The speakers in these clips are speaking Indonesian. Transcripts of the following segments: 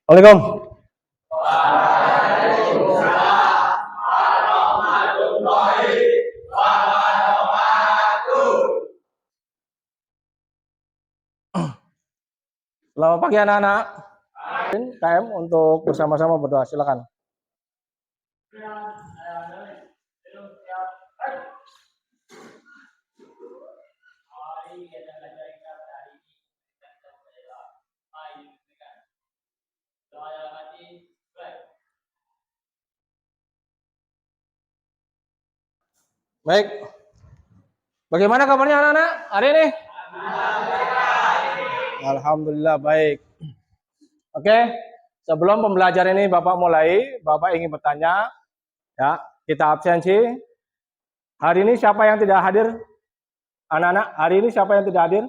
Assalamualaikum. Selamat pagi anak-anak. KM untuk bersama-sama berdoa, silakan. Baik. Bagaimana kabarnya anak-anak hari ini? Alhamdulillah baik. Oke, sebelum pembelajaran ini Bapak mulai, Bapak ingin bertanya, ya, kita absensi. Hari ini siapa yang tidak hadir? Anak-anak, hari ini siapa yang tidak hadir?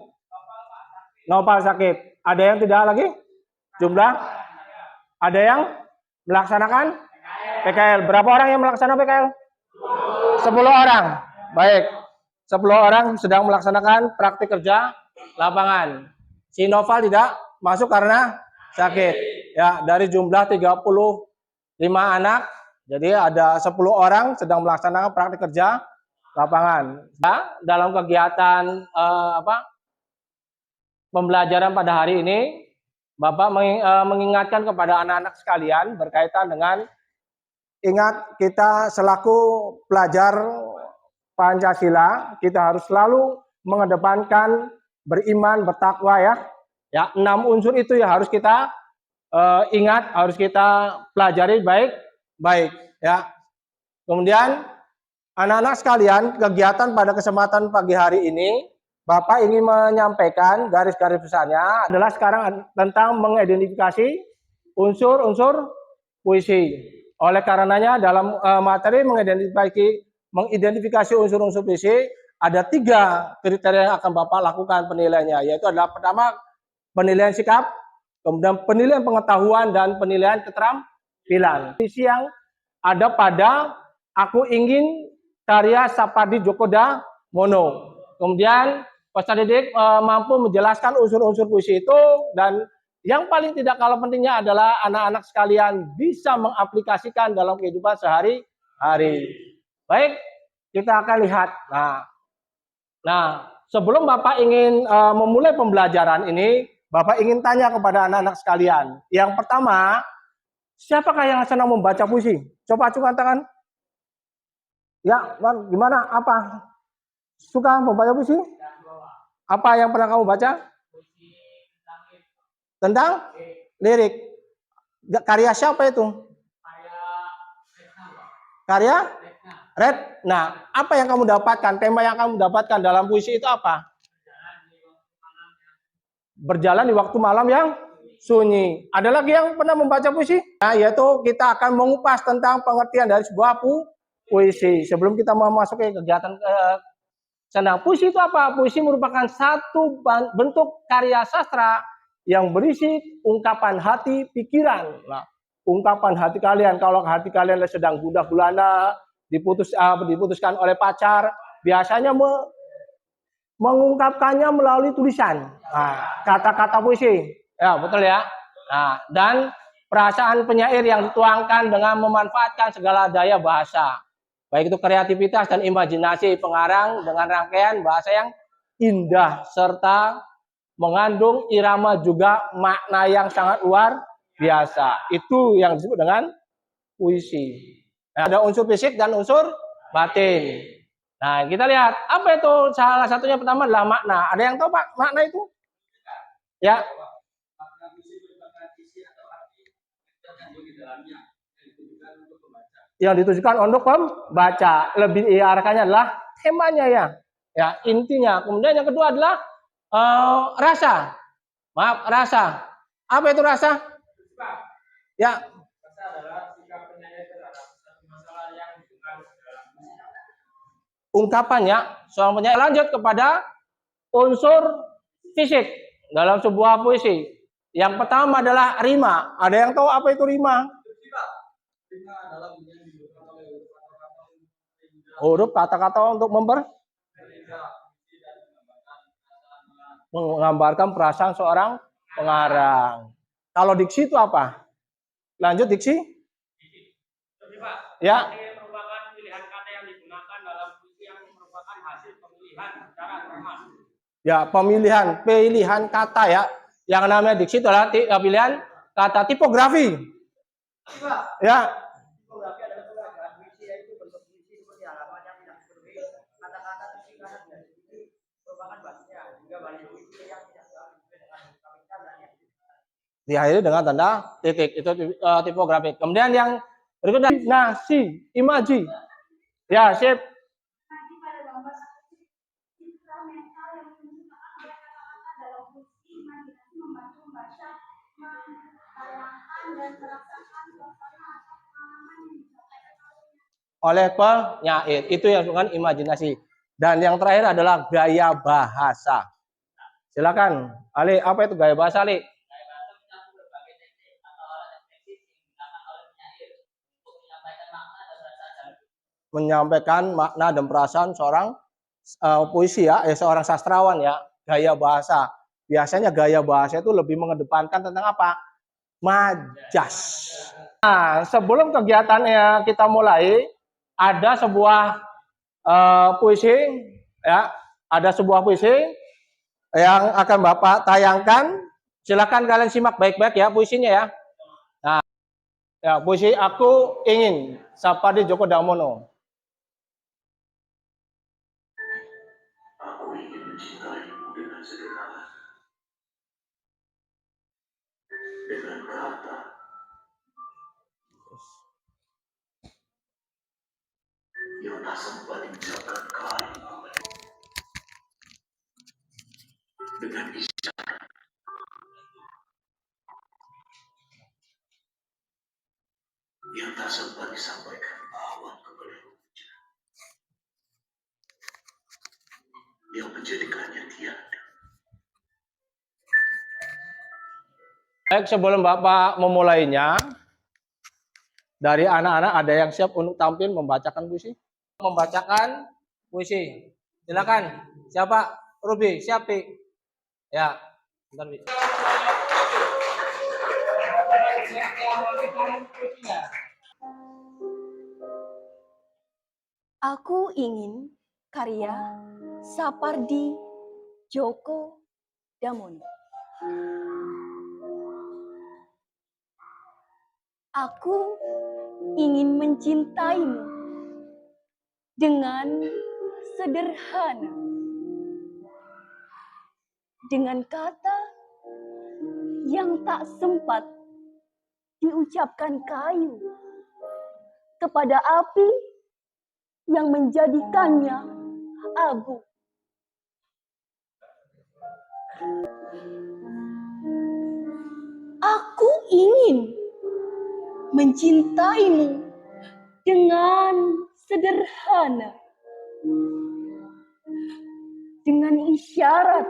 Nopal sakit. Ada yang tidak lagi? Jumlah? Ada yang melaksanakan PKL. Berapa orang yang melaksanakan PKL? 10 orang. Baik. 10 orang sedang melaksanakan praktik kerja lapangan. Si Noval tidak masuk karena sakit. Ya, dari jumlah 35 anak, jadi ada 10 orang sedang melaksanakan praktik kerja lapangan. Ya, dalam kegiatan pembelajaran pada hari ini, Bapak mengingatkan kepada anak-anak sekalian berkaitan dengan ingat kita selaku pelajar Pancasila, kita harus selalu mengedepankan beriman, bertakwa ya. Ya, 6 unsur itu ya harus kita ingat, harus kita pelajari baik ya. Kemudian anak-anak sekalian, kegiatan pada kesempatan pagi hari ini Bapak ingin menyampaikan garis-garis besarnya adalah sekarang tentang mengidentifikasi unsur-unsur puisi. Oleh karenanya dalam materi mengidentifikasi unsur-unsur puisi ada 3 kriteria yang akan Bapak lakukan penilaiannya, yaitu adalah pertama penilaian sikap, kemudian penilaian pengetahuan dan penilaian keterampilan. Puisi yang ada pada Aku Ingin karya Sapardi Djoko Damono. Kemudian peserta didik mampu menjelaskan unsur-unsur puisi itu, dan yang paling tidak kalah pentingnya adalah anak-anak sekalian bisa mengaplikasikan dalam kehidupan sehari-hari. Baik, kita akan lihat. Nah, sebelum Bapak ingin memulai pembelajaran ini, Bapak ingin tanya kepada anak-anak sekalian. Yang pertama, siapakah yang senang membaca puisi? Coba acungkan tangan. Ya, gimana? Apa? Suka membaca puisi? Apa yang pernah kamu baca? Tentang lirik. Karya siapa itu? Karya Red. Nah, apa yang kamu dapatkan? Tema yang kamu dapatkan dalam puisi itu apa? Berjalan di waktu malam yang sunyi. Ada lagi yang pernah membaca puisi? Nah, yaitu kita akan mengupas tentang pengertian dari sebuah puisi. Sebelum kita memasuki kegiatan senang, puisi itu apa? Puisi merupakan satu bentuk karya sastra yang berisi ungkapan hati, pikiran. Nah, ungkapan hati kalian, kalau hati kalian sedang gundah gulana, diputuskan oleh pacar, biasanya mengungkapkannya melalui tulisan. Kata-kata puisi. Ya, betul ya. Nah, dan perasaan penyair yang dituangkan dengan memanfaatkan segala daya bahasa. Baik itu kreativitas dan imajinasi pengarang dengan rangkaian bahasa yang indah serta mengandung irama juga makna yang sangat luar biasa. Itu yang disebut dengan puisi. Ada unsur fisik dan unsur batin. Nah, kita lihat apa itu, salah satunya pertama adalah makna. Ada yang tahu Pak makna itu? Ya. Yang ditujukan untuk pembaca, lebih diarahkannya adalah temanya ya. Ya, intinya. Kemudian yang kedua adalah rasa. Maaf, rasa. Apa itu rasa? Ya. Ungkapannya, seorang penyair lanjut kepada unsur fisik dalam sebuah puisi. Yang pertama adalah rima. Ada yang tahu apa itu rima? Rima adalah huruf kata-kata untuk menggambarkan perasaan seorang pengarang. Kalau diksi itu apa? Lanjut diksi. Ya. Merupakan pilihan kata yang digunakan dalam puisi yang merupakan hasil pemilihan secara cermat. Ya, pilihan kata ya. Yang namanya diksi adalah pilihan kata tipografi. Ya. Tipografi adalah penggunaan puisi yaitu bentuk puisi seperti halaman yang tidak berbeda. Kata-kata disingkat dan ini merupakan batasnya hingga balik puisi yang tidak sesuai dengan kapital dan yang diakhiri dengan tanda titik, itu tipografi. Kemudian yang berikutnya nasi, imaji. Ya, sip. Oleh penyair, itu yang bukan imajinasi. Dan yang terakhir adalah gaya bahasa. Silakan, Ali, apa itu gaya bahasa, Ali? Menyampaikan makna dan perasaan seorang puisi ya, seorang sastrawan ya, gaya bahasa. Biasanya gaya bahasa itu lebih mengedepankan tentang apa? Majas. Nah, sebelum kegiatannya kita mulai, ada sebuah puisi ya, ada sebuah puisi yang akan Bapak tayangkan. Silakan kalian simak baik-baik ya puisinya ya. Nah, ya puisi Aku Ingin Sapardi Djoko Damono. Aku ingin mencintaimu dengan sederhana, dengan kata yang tak sempat diucapkan kali, dengan isyarat yang tak sempat disampaikan awan kepada hujan, yang menjadikannya tiada. Baik, sebelum Bapak memulainya, dari anak-anak ada yang siap untuk tampil membacakan puisi? Membacakan puisi. Silakan. Siapa? Ruby, siap, Pi? Ya. Bentar, Pi. Aku Ingin karya Sapardi Djoko Damono. Aku ingin mencintaimu dengan sederhana, dengan kata yang tak sempat diucapkan kayu, kepada api yang menjadikannya abu. Aku ingin mencintaimu dengan sederhana, dengan isyarat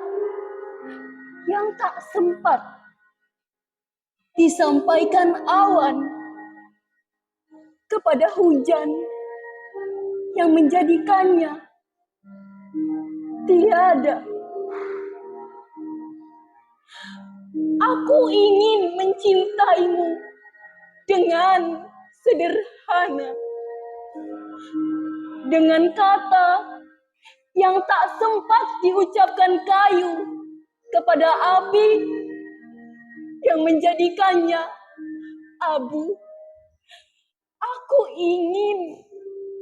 yang tak sempat disampaikan awan kepada hujan yang menjadikannya tiada. Aku ingin mencintaimu dengan sederhana, dengan kata yang tak sempat diucapkan kayu, kepada api yang menjadikannya abu. Aku ingin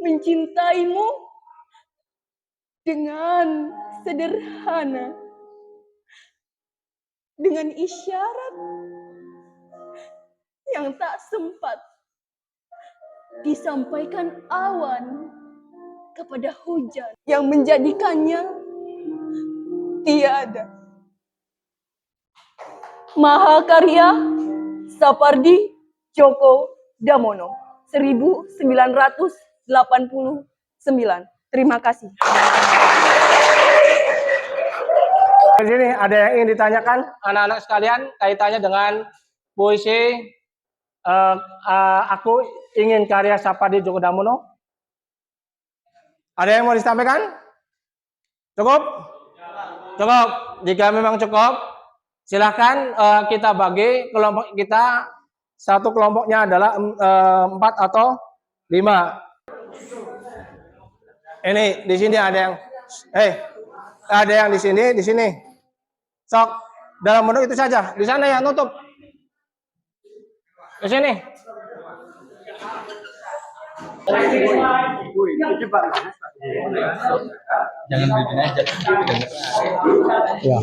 mencintaimu dengan sederhana, dengan isyarat yang tak sempat disampaikan awan kepada hujan yang menjadikannya tiada. Mahakarya Sapardi Djoko Damono 1989. Terima kasih. Di sini ada yang ingin ditanyakan anak-anak sekalian kaitannya dengan puisi Aku Ingin karya Sapardi Djoko Damono. Ada yang mau disampaikan? Cukup? Cukup. Jika memang cukup, silahkan kita bagi kelompok kita Satu kelompoknya adalah 4 atau 5. Ini di sini ada yang ada yang di sini. Sok dalam menu itu saja. Di sana yang nutup. Di sini. Jangan begini aja. Ya.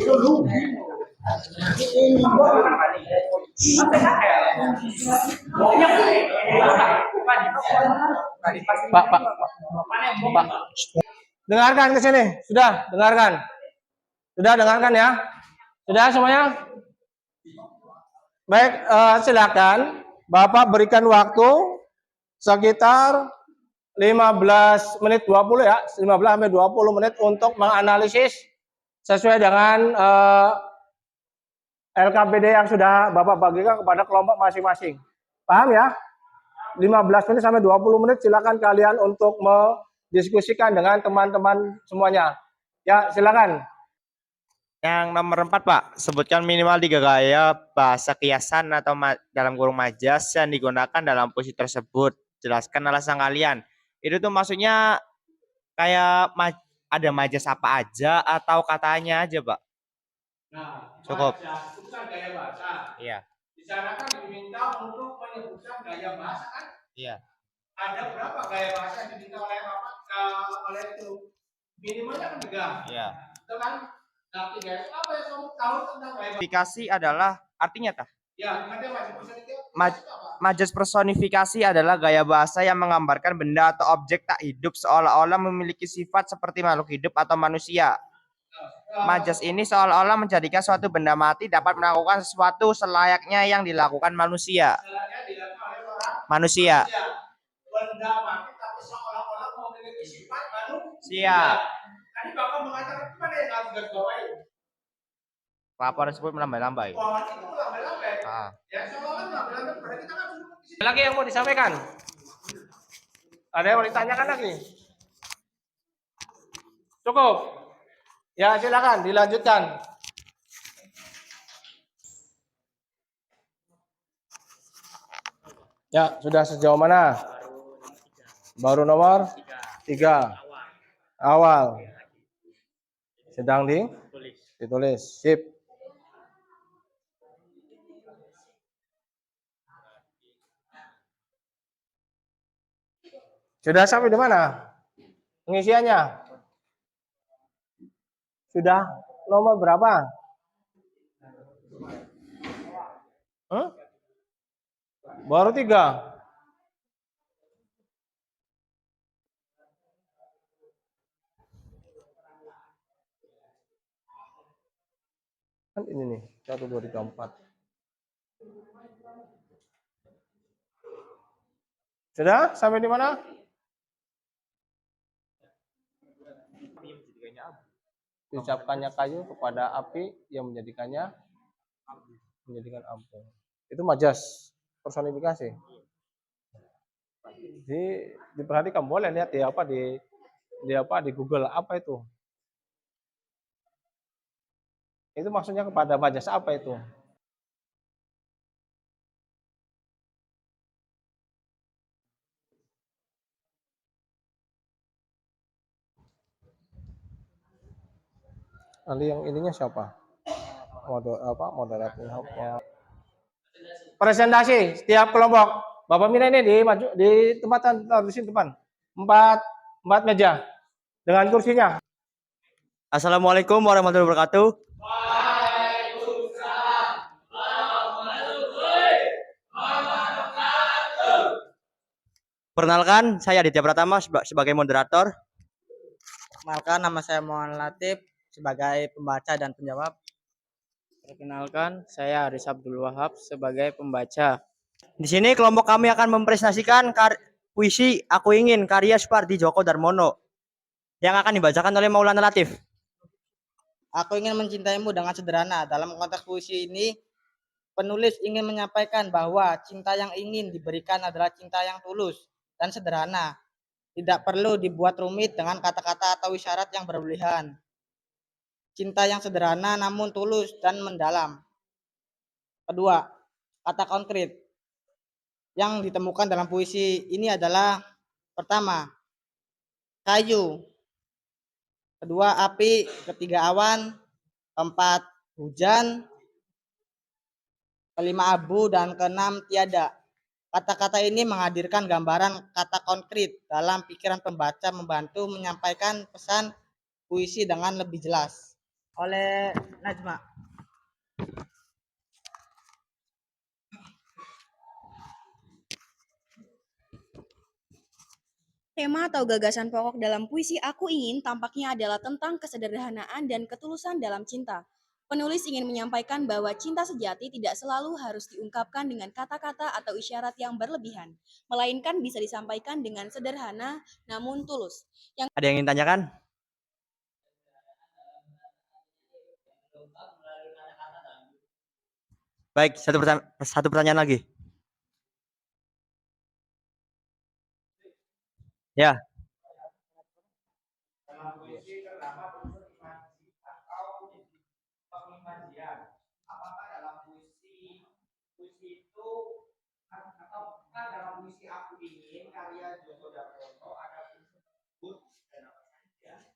Pak. Dengarkan ke sini. Sudah, dengarkan. Sudah dengarkan ya. Sudah semuanya? Baik, silakan Bapak berikan waktu sekitar 15 menit 20 ya, 15 sampai 20 menit untuk menganalisis sesuai dengan LKPD yang sudah Bapak bagikan kepada kelompok masing-masing. Paham ya? 15 menit sampai 20 menit silakan kalian untuk mendiskusikan dengan teman-teman semuanya. Ya, silakan. Yang nomor 4, Pak, sebutkan minimal 3 gaya bahasa kiasan atau dalam kurung majas yang digunakan dalam puisi tersebut. Jelaskan alasan kalian. Itu tuh maksudnya kayak ada majas apa aja atau katanya aja, Pak? Nah, Cukup. Majas itu kan gaya bahasa. Iya. Di sana kan diminta untuk menyebutkan gaya bahasa kan? Iya. Ada berapa gaya bahasa yang diminta oleh Bapak oleh itu? Minimalnya kan 3. Iya. Itu kan? Nah, 3 itu apa yang kamu tahu tentang gaya bahasa? Personifikasi adalah artinya tah? Ya, ada majas personifikasi. Majas personifikasi adalah gaya bahasa yang menggambarkan benda atau objek tak hidup seolah-olah memiliki sifat seperti makhluk hidup atau manusia. Majas ini seolah-olah menjadikan suatu benda mati dapat melakukan sesuatu selayaknya yang dilakukan manusia. Manusia. Benda mati tapi seolah-olah memiliki sifat Manusia. Tadi Bapak mengatakan mana yang harus digarisbawahi? Papan tersebut melambai-lambai. Pohon itu melambai-lambai. Ya, seolah-olah melambai-lambai. Berarti kita kan duduk di sini. Lagi yang mau disampaikan? Ada yang mau ditanyakan lagi? Cukup? Ya, silakan dilanjutkan. Ya, sudah sejauh mana? Baru nomor 3. Awal. Sedang ditulis. Sip. Sudah sampai di mana? Pengisiannya? Sudah nomor berapa? Baru 3. Kan ini nih, 1, 2, 3, 4. Sudah sampai di mana? Diucapkannya kayu kepada api yang menjadikan abu. Itu majas personifikasi. Jadi diperhatikan, boleh lihat di Google apa itu. Itu maksudnya kepada majas apa itu? Nanti yang ininya siapa? Moderator. Presentasi setiap kelompok. Bapak Mina ini di tempatan di sini depan. 4 meja dengan kursinya. Assalamualaikum warahmatullahi wabarakatuh. Perkenalkan, saya Aditya Pratama sebagai moderator. Perkenalkan, nama saya Muhammad Latif sebagai pembaca dan penjawab. Perkenalkan, saya Aris Abdul Wahab sebagai pembaca. Di sini kelompok kami akan mempresentasikan puisi Aku Ingin karya Supardi Djoko Darmono yang akan dibacakan oleh Maulana Latif. Aku ingin mencintaimu dengan sederhana. Dalam konteks puisi ini, penulis ingin menyampaikan bahwa cinta yang ingin diberikan adalah cinta yang tulus dan sederhana. Tidak perlu dibuat rumit dengan kata-kata atau isyarat yang berlebihan. Cinta yang sederhana namun tulus dan mendalam. Kedua, kata konkret. yang ditemukan dalam puisi ini adalah pertama, kayu, kedua api, ketiga awan, keempat hujan, kelima abu, dan keenam tiada. Kata-kata ini menghadirkan gambaran kata konkret dalam pikiran pembaca, membantu menyampaikan pesan puisi dengan lebih jelas. Oleh Najma. Tema atau gagasan pokok dalam puisi Aku Ingin tampaknya adalah tentang kesederhanaan dan ketulusan dalam cinta. Penulis ingin menyampaikan bahwa cinta sejati tidak selalu harus diungkapkan dengan kata-kata atau isyarat yang berlebihan, melainkan bisa disampaikan dengan sederhana namun tulus. Ada yang ingin tanyakan? Baik, satu pertanyaan lagi. Ya. Dalam puisi terdapat unsur imajinasi atau pengimajian. Apakah dalam puisi itu ataukah dalam puisi Aku Ingin karya Djoko Damono ada unsur tersebut dan apa saja?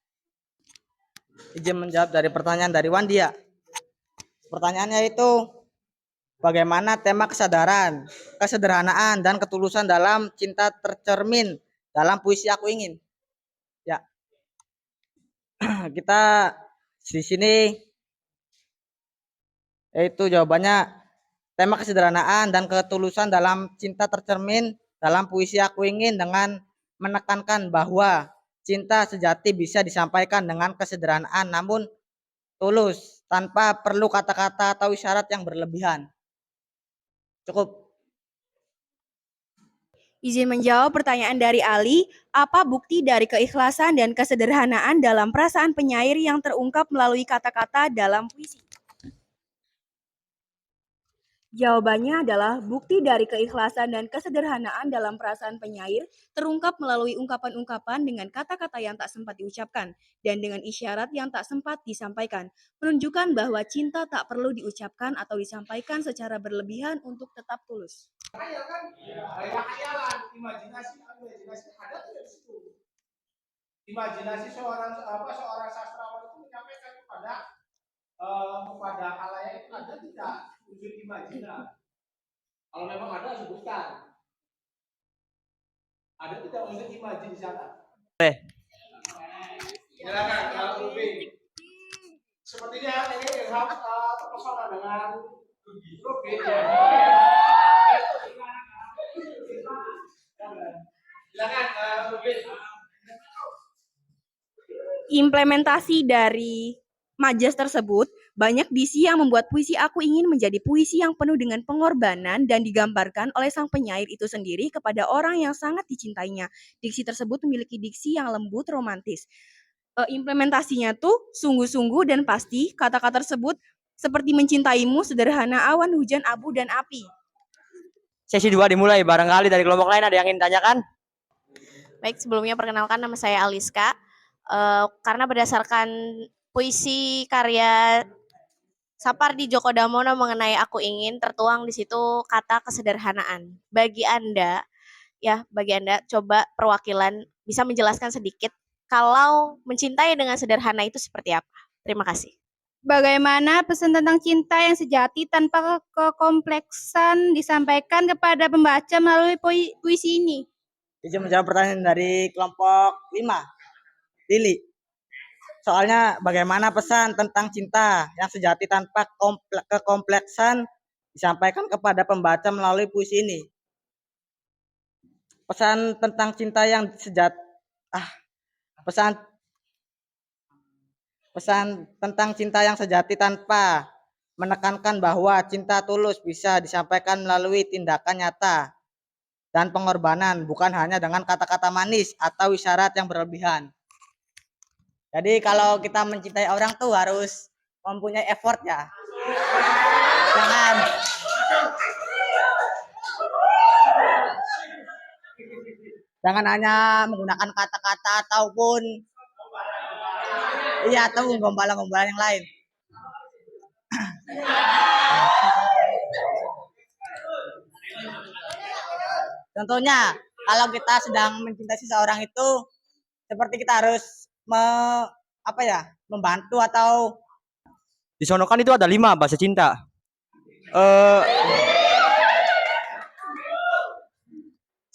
Izin menjawab dari pertanyaan dari Wandia. Pertanyaannya itu, bagaimana tema kesadaran, kesederhanaan, dan ketulusan dalam cinta tercermin dalam puisi Aku Ingin? Ya, kita di sini yaitu jawabannya tema kesederhanaan dan ketulusan dalam cinta tercermin dalam puisi Aku Ingin dengan menekankan bahwa cinta sejati bisa disampaikan dengan kesederhanaan namun tulus tanpa perlu kata-kata atau isyarat yang berlebihan. Cukup. Izin menjawab pertanyaan dari Ali, apa bukti dari keikhlasan dan kesederhanaan dalam perasaan penyair yang terungkap melalui kata-kata dalam puisi? Jawabannya adalah bukti dari keikhlasan dan kesederhanaan dalam perasaan penyair terungkap melalui ungkapan-ungkapan dengan kata-kata yang tak sempat diucapkan dan dengan isyarat yang tak sempat disampaikan, menunjukkan bahwa cinta tak perlu diucapkan atau disampaikan secara berlebihan untuk tetap tulus. Khayal kan? Khayalan, imajinasi ada tidak di situ? Imajinasi seorang sastrawan itu menyampaikan kepada halayak itu ada tidak unsur imajinasi? Kalau memang ada sebutkan. Ada tidak unsur imajinasi di sana? Silakan Pak Ruby. Sepertinya ini Ilham terpesona dengan Ruby. Silakan Ruby. Implementasi dari majas tersebut, banyak diksi yang membuat puisi Aku Ingin menjadi puisi yang penuh dengan pengorbanan dan digambarkan oleh sang penyair itu sendiri kepada orang yang sangat dicintainya. Diksi tersebut memiliki diksi yang lembut, romantis. Implementasinya tuh sungguh-sungguh dan pasti, kata-kata tersebut seperti mencintaimu, sederhana, awan, hujan, abu, dan api. Sesi 2 dimulai. Barangkali dari kelompok lain ada yang ingin tanyakan? Baik, sebelumnya perkenalkan nama saya Aliska. Karena berdasarkan puisi karya Sapardi Djoko Damono mengenai Aku Ingin, tertuang di situ kata kesederhanaan. Bagi Anda, coba perwakilan bisa menjelaskan sedikit kalau mencintai dengan sederhana itu seperti apa? Terima kasih. Bagaimana pesan tentang cinta yang sejati tanpa kekompleksan disampaikan kepada pembaca melalui puisi ini? Izin menjawab pertanyaan dari kelompok 5. Lili. Soalnya bagaimana pesan tentang cinta yang sejati tanpa kekompleksan disampaikan kepada pembaca melalui puisi ini? Pesan tentang cinta yang sejati pesan tentang cinta yang sejati tanpa menekankan bahwa cinta tulus bisa disampaikan melalui tindakan nyata dan pengorbanan, bukan hanya dengan kata-kata manis atau isyarat yang berlebihan. Jadi kalau kita mencintai orang tuh harus mempunyai effort ya. Jangan hanya menggunakan kata-kata ataupun atau gombalan-gombalan yang lain. Contohnya, kalau kita sedang mencintai seseorang itu seperti kita harus membantu atau Di sono kan itu ada 5 bahasa cinta. Eh,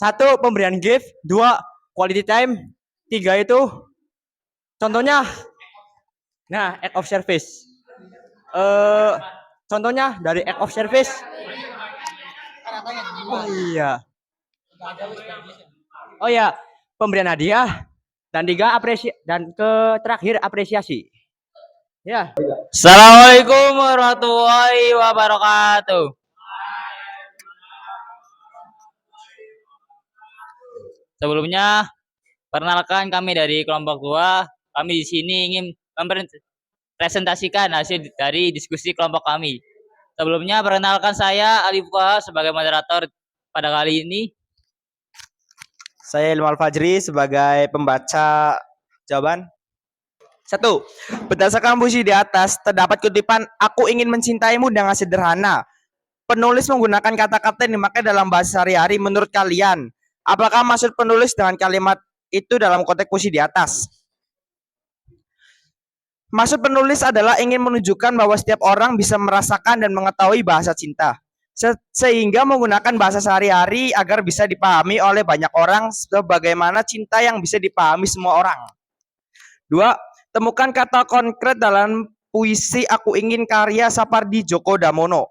1 pemberian gift, 2 quality time, 3 itu contohnya, nah act of service. Contohnya dari act of service. Oh iya. Oh ya, pemberian hadiah dan 3 terakhir apresiasi. Ya. Assalamualaikum warahmatullahi wabarakatuh. Sebelumnya, perkenalkan kami dari kelompok 2. Kami di sini ingin mempresentasikan hasil dari diskusi kelompok kami. Sebelumnya, perkenalkan saya Alif Wahab sebagai moderator pada kali ini. Saya Ilmu Al-Fajri sebagai pembaca jawaban. 1. Berdasarkan puisi di atas, terdapat kutipan "Aku ingin mencintaimu dengan sederhana". Penulis menggunakan kata-kata yang dipakai dalam bahasa sehari-hari. Menurut kalian, apakah maksud penulis dengan kalimat itu dalam konteks puisi di atas? Maksud penulis adalah ingin menunjukkan bahwa setiap orang bisa merasakan dan mengetahui bahasa cinta, sehingga menggunakan bahasa sehari-hari agar bisa dipahami oleh banyak orang sebagaimana cinta yang bisa dipahami semua orang. 2. Temukan kata konkret dalam puisi Aku Ingin karya Sapardi Djoko Damono.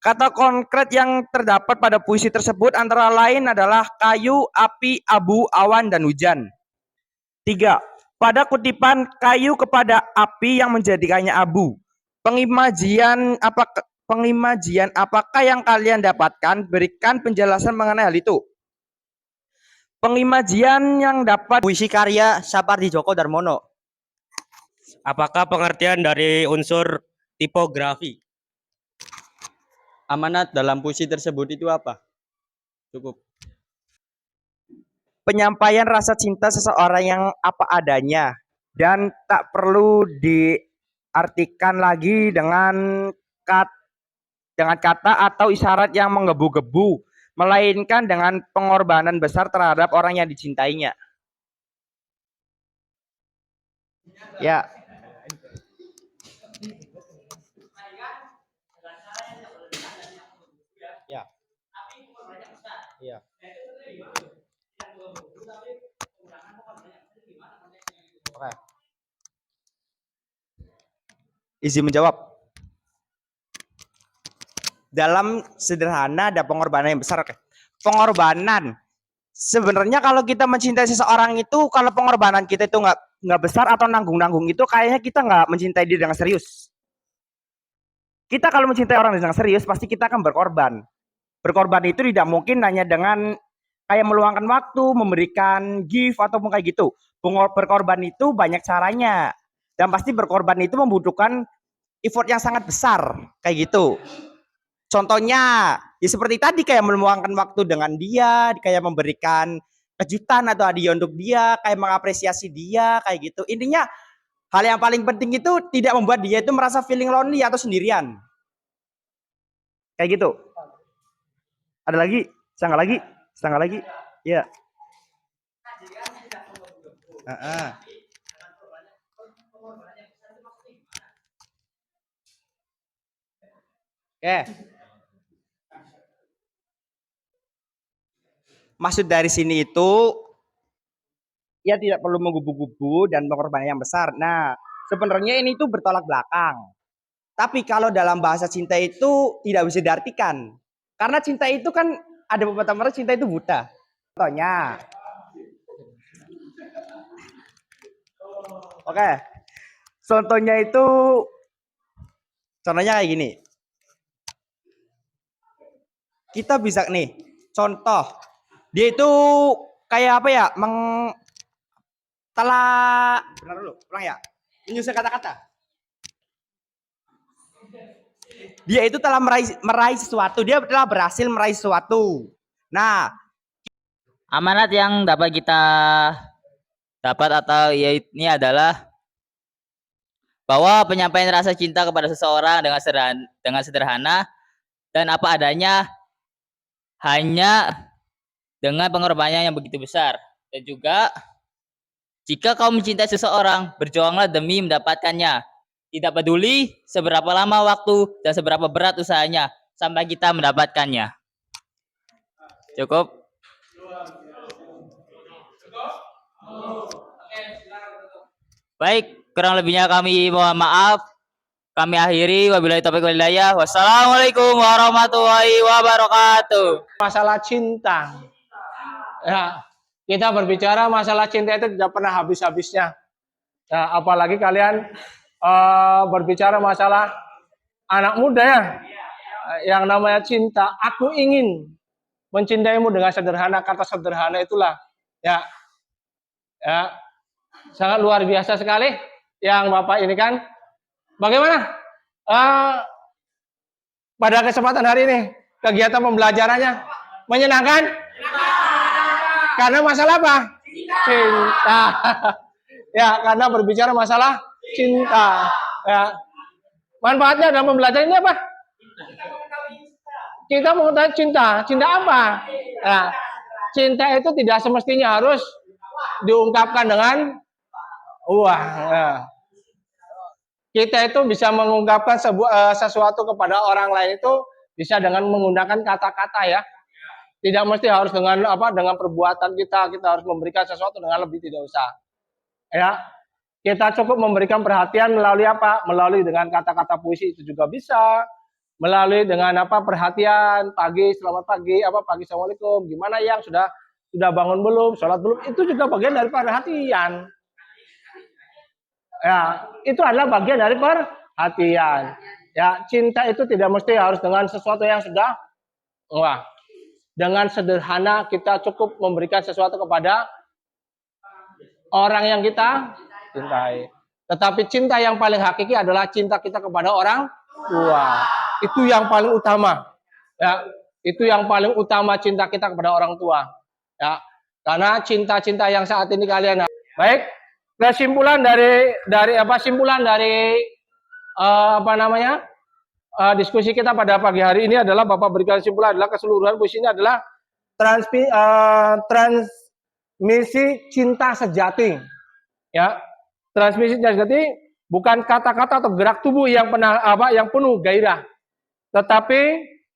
Kata konkret yang terdapat pada puisi tersebut antara lain adalah kayu, api, abu, awan, dan hujan. 3. Pada kutipan kayu kepada api yang menjadikannya abu, pengimajian apakah yang kalian dapatkan? Berikan penjelasan mengenai hal itu. Pengimajian yang dapat Puisi karya Sapardi Djoko Darmono. Apakah pengertian dari unsur tipografi? Amanat dalam puisi tersebut itu apa? Cukup. Penyampaian rasa cinta seseorang yang apa adanya dan tak perlu diartikan lagi dengan kata atau isyarat yang menggebu-gebu, melainkan dengan pengorbanan besar terhadap orang yang dicintainya. Ya. Ya. Ya. Oke. Izin menjawab. Dalam sederhana ada pengorbanan yang besar. Oke. Pengorbanan. Sebenarnya kalau kita mencintai seseorang itu, kalau pengorbanan kita itu nggak besar atau nanggung-nanggung itu, kayaknya kita nggak mencintai dia dengan serius. Kita kalau mencintai orang dengan serius, pasti kita akan berkorban. Berkorban itu tidak mungkin hanya dengan kayak meluangkan waktu, memberikan gift ataupun kayak gitu. Berkorban itu banyak caranya. Dan pasti berkorban itu membutuhkan effort yang sangat besar, kayak gitu. Contohnya, ya seperti tadi kayak meluangkan waktu dengan dia, kayak memberikan kejutan atau hadiah untuk dia, kayak mengapresiasi dia, kayak gitu. Intinya, hal yang paling penting itu tidak membuat dia itu merasa feeling lonely atau sendirian. Kayak gitu. Ada lagi? Setengah lagi? Setengah lagi? Iya. Oke. Maksud dari sini itu ya tidak perlu menggubu-gubu dan pengorbanan yang besar. Nah, sebenarnya ini tuh bertolak belakang. Tapi kalau dalam bahasa cinta itu tidak bisa diartikan. Karena cinta itu kan ada beberapa orang cinta itu buta. Contohnya. Oke. Contohnya kayak gini. Kita bisa nih, contoh. Dia itu kayak apa ya? Benar dulu, ulang ya. Menyusun kata-kata. Dia itu telah meraih sesuatu. Dia telah berhasil meraih sesuatu. Nah, Amanat yang dapat kita dapat atau ya ini adalah bahwa penyampaian rasa cinta kepada seseorang dengan sederhana dan apa adanya hanya dengan pengorbanannya yang begitu besar. Dan juga, jika kau mencintai seseorang, berjuanglah demi mendapatkannya. Tidak peduli seberapa lama waktu dan seberapa berat usahanya sampai kita mendapatkannya. Cukup. Baik, kurang lebihnya kami mohon maaf. Kami akhiri, wabillahi taufiq wal hidayah. Wassalamualaikum warahmatullahi wabarakatuh. Masalah cinta. Ya, kita berbicara masalah cinta itu tidak pernah habis-habisnya. Ya, apalagi kalian berbicara masalah anak muda ya. Yang namanya cinta, aku ingin mencintaimu dengan sederhana. Kata sederhana itulah ya, ya sangat luar biasa sekali yang Bapak ini kan. Bagaimana pada kesempatan hari ini kegiatan pembelajarannya menyenangkan? Karena masalah apa? Cinta. Ya, karena berbicara masalah cinta. Ya. Manfaatnya dalam pembelajaran ini apa? Kita mengetahui cinta. Cinta apa? Ya. Cinta itu tidak semestinya harus diungkapkan dengan uang. Ya. Kita itu bisa mengungkapkan sesuatu kepada orang lain itu bisa dengan menggunakan kata-kata ya. Tidak mesti harus dengan dengan perbuatan kita harus memberikan sesuatu dengan lebih, tidak usah. Ya. Kita cukup memberikan perhatian melalui apa? Melalui dengan kata-kata puisi itu juga bisa. Melalui dengan perhatian pagi, selamat pagi, pagi assalamualaikum, gimana yang sudah bangun belum, sholat belum, itu juga bagian dari perhatian. Ya, itu adalah bagian dari perhatian. Ya, cinta itu tidak mesti harus dengan sesuatu yang sudah dengan sederhana kita cukup memberikan sesuatu kepada orang yang kita cintai. Tetapi cinta yang paling hakiki adalah cinta kita kepada orang tua. Itu yang paling utama. Ya, itu yang paling utama, cinta kita kepada orang tua. Ya, karena cinta-cinta yang saat ini kalian baik. Kesimpulan dari diskusi kita pada pagi hari ini adalah Bapak berikan kesimpulan adalah keseluruhan puisi ini adalah transmisi cinta sejati. Ya, transmisi cinta sejati bukan kata-kata atau gerak tubuh yang penuh gairah, tetapi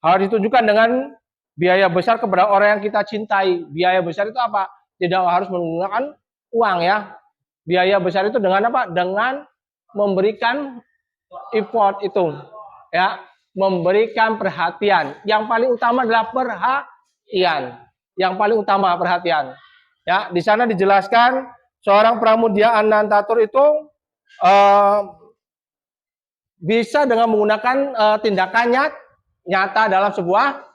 harus ditunjukkan dengan biaya besar kepada orang yang kita cintai. Biaya besar itu apa? Tidak harus menggunakan uang ya. Biaya besar itu dengan apa? Dengan memberikan effort itu, ya, memberikan perhatian. Yang paling utama adalah perhatian. Yang paling utama perhatian. Ya, di sana dijelaskan seorang Pramudia Anantatur itu bisa dengan menggunakan tindakan nyata dalam sebuah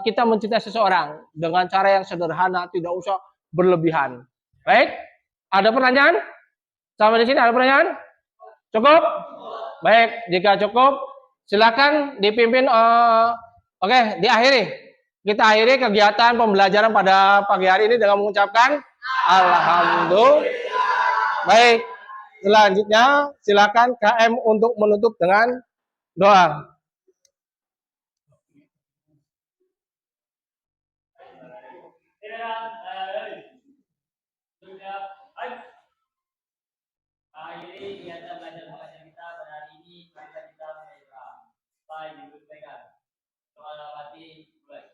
kita mencintai seseorang dengan cara yang sederhana, tidak usah berlebihan. Baik. Ada pertanyaan? Sampai di sini ada pertanyaan? Cukup? Baik, jika cukup, silakan dipimpin. Oke, diakhiri. Kita akhiri kegiatan pembelajaran pada pagi hari ini dengan mengucapkan Alhamdulillah. Baik, selanjutnya silakan KM untuk menutup dengan doa. Akhiri kegiatan belajar mengajar kita pada hari ini, mari kita mulai. Baik, dipegang. Doa hati mulai.